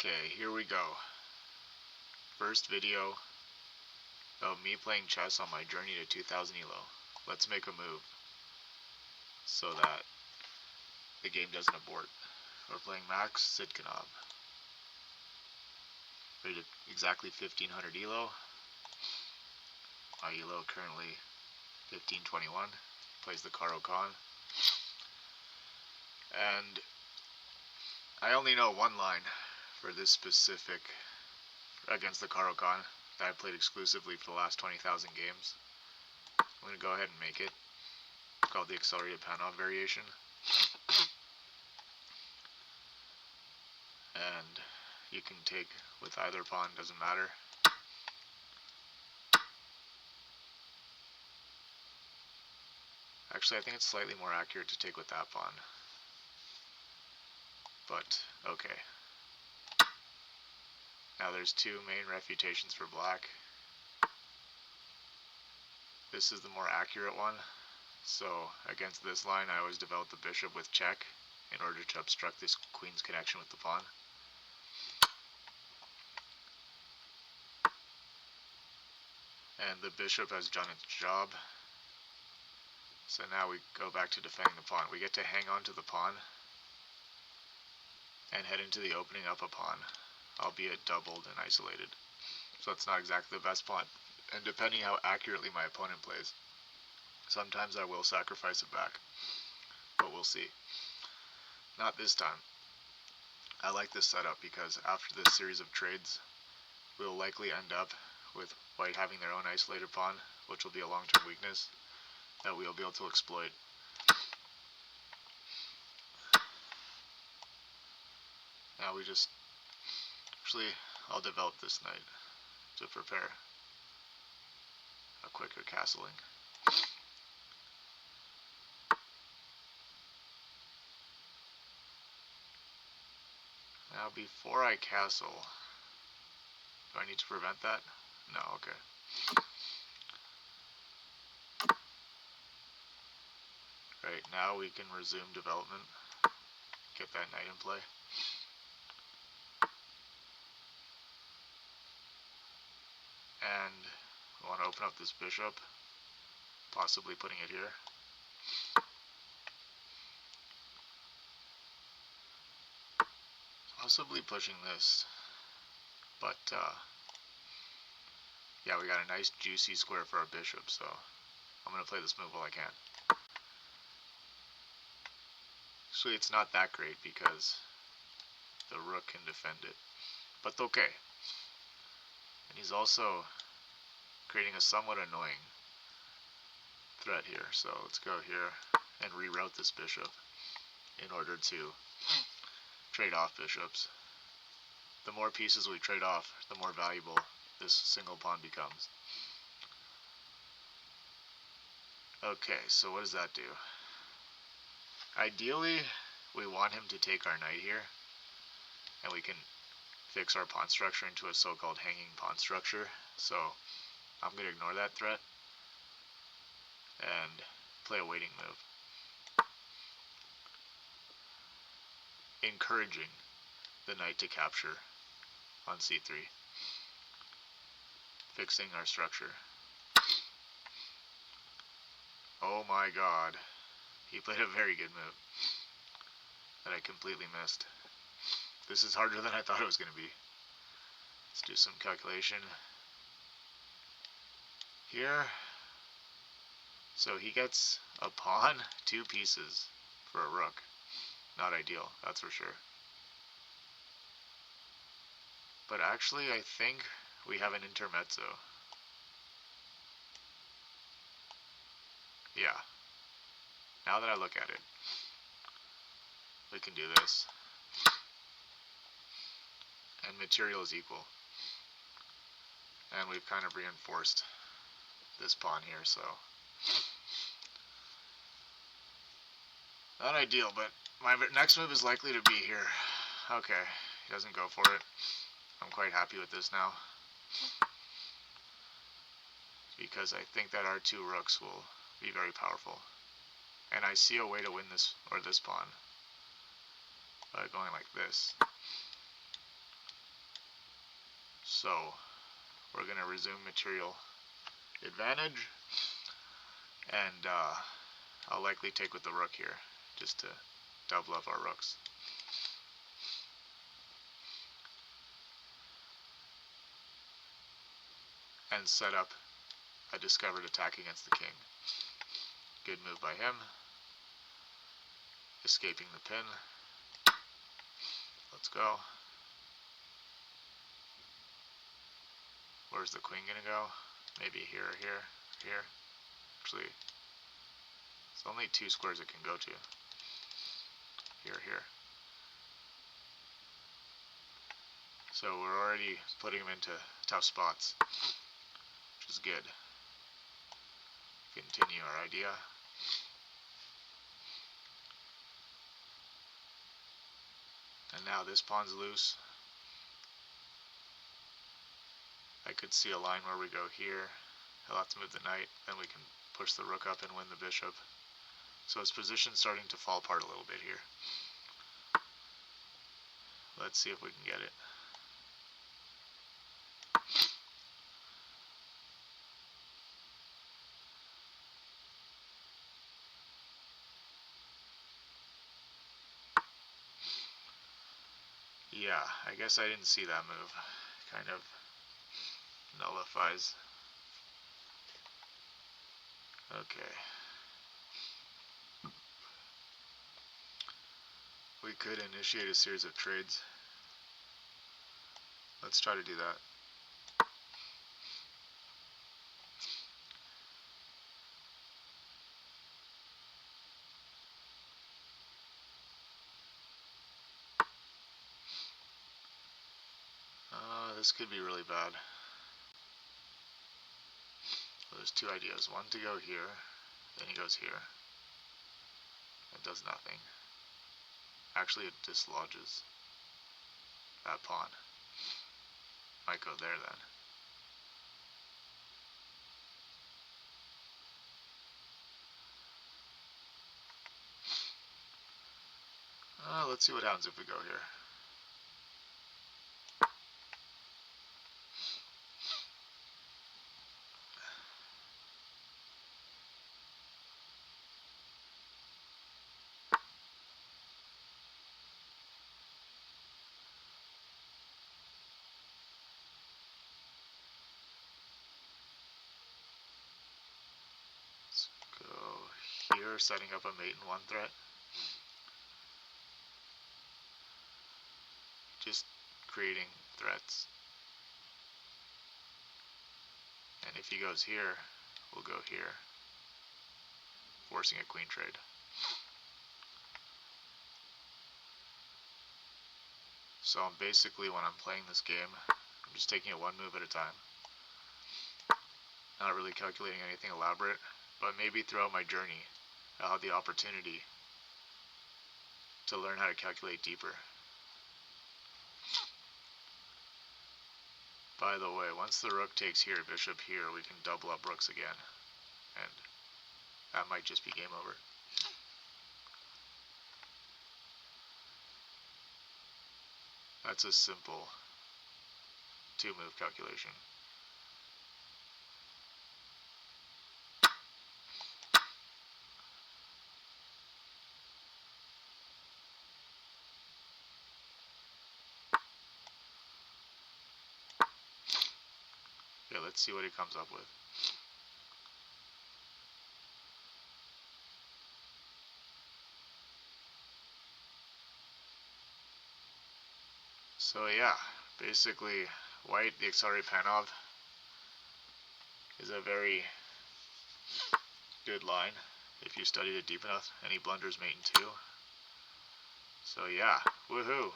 Okay, here we go. First video of me playing chess on my journey to 2000 ELO. Let's make a move so that the game doesn't abort. We're playing Max Sidkanov. Rated exactly 1500 ELO. My ELO currently 1521. Plays the Karo Khan. And I only know one line for this specific against the Karo Khan that I played exclusively for the last 20,000 games. I'm going to go ahead and make it. It's called the Accelerated Panov variation. And you can take with either pawn, doesn't matter. Actually, I think it's slightly more accurate to take with that pawn. But, okay. Now there's two main refutations for black. This is the more accurate one. So against this line, I always develop the bishop with check in order to obstruct this queen's connection with the pawn. And the bishop has done its job. So now we go back to defending the pawn. We get to hang on to the pawn and head into the opening up a pawn, albeit doubled and isolated. So it's not exactly the best pawn. And depending how accurately my opponent plays, sometimes I will sacrifice it back. But we'll see. Not this time. I like this setup because after this series of trades, we'll likely end up with white having their own isolated pawn, which will be a long-term weakness that we'll be able to exploit. Now we just, actually, I'll develop this knight to prepare a quicker castling. Now before I castle, do I need to prevent that? No, okay. Right, now we can resume development, get that knight in play. And we want to open up this bishop, possibly putting it here. Possibly pushing this, but yeah, we got a nice juicy square for our bishop, so I'm going to play this move while I can. Actually, it's not that great because the rook can defend it, but okay. And he's also creating a somewhat annoying threat here, so let's go here and reroute this bishop in order to trade off bishops. The more pieces we trade off, the more valuable this single pawn becomes. Okay, so what does that do? Ideally, we want him to take our knight here, and we can fix our pawn structure into a so-called hanging pawn structure. So I'm going to ignore that threat and play a waiting move, encouraging the knight to capture on c3, fixing our structure. Oh my god, he played a very good move that I completely missed. This is harder than I thought it was going to be. Let's do some calculation here. So he gets a pawn, 2 pieces for a rook. Not ideal, that's for sure. But actually, I think we have an intermezzo. Yeah. Now that I look at it, we can do this. And material is equal. And we've kind of reinforced this pawn here, so not ideal, but my next move is likely to be here. Okay, he doesn't go for it. I'm quite happy with this now, because I think that our 2 rooks will be very powerful. And I see a way to win this, or this pawn, by going like this. So we're going to resume material advantage, and I'll likely take with the rook here, just to double up our rooks. And set up a discovered attack against the king. Good move by him. Escaping the pin. Let's go. Where's the queen gonna go? Maybe here or here, or here. Actually, it's only 2 squares it can go to. Here or here. So we're already putting him into tough spots, which is good. Continue our idea. And now this pawn's loose. I could see a line where we go here. He'll have to move the knight, then we can push the rook up and win the bishop. So his position's starting to fall apart a little bit here. Let's see if we can get it. Yeah, I guess I didn't see that move. Kind of nullifies. Okay. We could initiate a series of trades. Let's try to do that. This could be really bad. Well, there's 2 ideas. One to go here, then he goes here. It does nothing. Actually, it dislodges that pawn. Might go there then. Let's see what happens if we go here. Let's go here, setting up a mate in 1 threat. Just creating threats. And if he goes here, we'll go here, forcing a queen trade. So I'm basically, when I'm playing this game, I'm just taking it 1 move at a time. Not really calculating anything elaborate, but maybe throughout my journey, I'll have the opportunity to learn how to calculate deeper. By the way, once the rook takes here, bishop here, we can double up rooks again, and that might just be game over. That's a simple 2-move calculation. Okay, let's see what he comes up with. So yeah, basically, white, the accelerated Panov, is a very good line if you studied it deep enough, and he blunders mate in 2. So yeah, woohoo!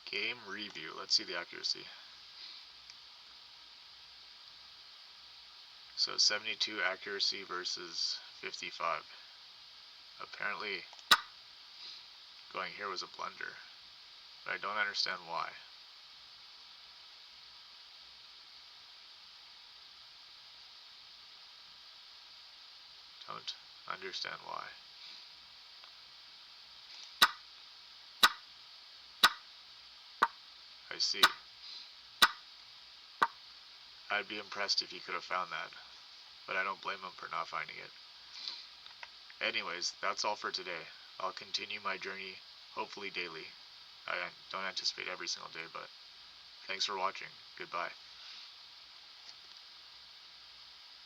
Game review. Let's see the accuracy. So 72 accuracy versus 55. Apparently, going here was a blunder, but I don't understand why. Don't understand why. see. I'd be impressed if he could have found that, but I don't blame him for not finding it. Anyways, that's all for today. I'll continue my journey, hopefully daily. I don't anticipate every single day, but thanks for watching. Goodbye.